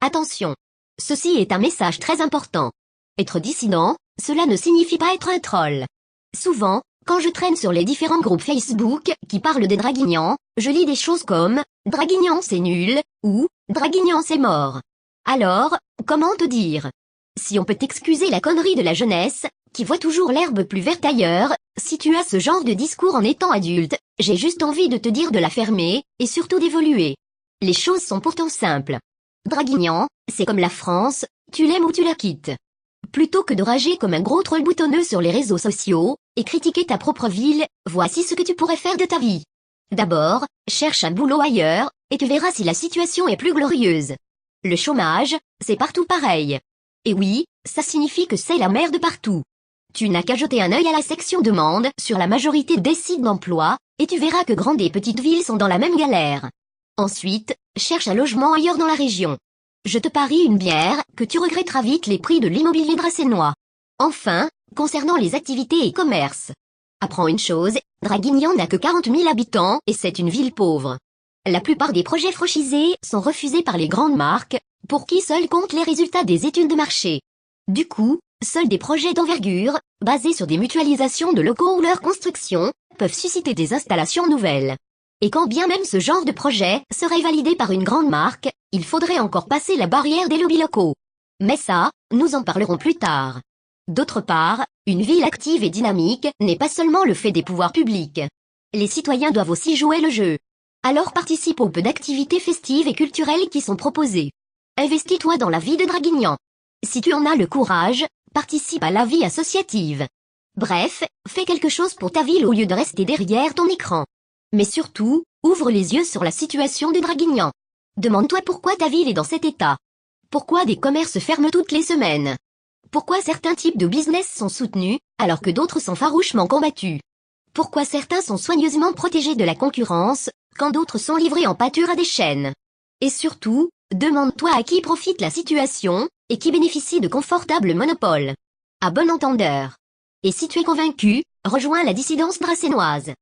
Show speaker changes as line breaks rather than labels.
Attention. Ceci est un message très important. Être dissident, cela ne signifie pas être un troll. Souvent, quand je traîne sur les différents groupes Facebook qui parlent des draguignans, je lis des choses comme « Draguignan c'est nul » ou « Draguignan c'est mort ». Alors, comment te dire? Si on peut t'excuser la connerie de la jeunesse, qui voit toujours l'herbe plus verte ailleurs, si tu as ce genre de discours en étant adulte, j'ai juste envie de te dire de la fermer, et surtout d'évoluer. Les choses sont pourtant simples. Draguignan, c'est comme la France, tu l'aimes ou tu la quittes. Plutôt que de rager comme un gros troll boutonneux sur les réseaux sociaux, et critiquer ta propre ville, voici ce que tu pourrais faire de ta vie. D'abord, cherche un boulot ailleurs, et tu verras si la situation est plus glorieuse. Le chômage, c'est partout pareil. Et oui, ça signifie que c'est la merde partout. Tu n'as qu'à jeter un œil à la section demande sur la majorité des sites d'emploi, et tu verras que grandes et petites villes sont dans la même galère. Ensuite, cherche un logement ailleurs dans la région. Je te parie une bière que tu regretteras vite les prix de l'immobilier dracénois. Enfin, concernant les activités et commerces. Apprends une chose, Draguignan n'a que 40 000 habitants et c'est une ville pauvre. La plupart des projets franchisés sont refusés par les grandes marques, pour qui seuls comptent les résultats des études de marché. Du coup, seuls des projets d'envergure, basés sur des mutualisations de locaux ou leur construction, peuvent susciter des installations nouvelles. Et quand bien même ce genre de projet serait validé par une grande marque, il faudrait encore passer la barrière des lobbies locaux. Mais ça, nous en parlerons plus tard. D'autre part, une ville active et dynamique n'est pas seulement le fait des pouvoirs publics. Les citoyens doivent aussi jouer le jeu. Alors participe au peu d'activités festives et culturelles qui sont proposées. Investis-toi dans la vie de Draguignan. Si tu en as le courage, participe à la vie associative. Bref, fais quelque chose pour ta ville au lieu de rester derrière ton écran. Mais surtout, ouvre les yeux sur la situation de Draguignan. Demande-toi pourquoi ta ville est dans cet état. Pourquoi des commerces ferment toutes les semaines? Pourquoi certains types de business sont soutenus, alors que d'autres sont farouchement combattus? Pourquoi certains sont soigneusement protégés de la concurrence, quand d'autres sont livrés en pâture à des chaînes? Et surtout, demande-toi à qui profite la situation, et qui bénéficie de confortables monopoles. À bon entendeur. Et si tu es convaincu, rejoins la dissidence dracénoise.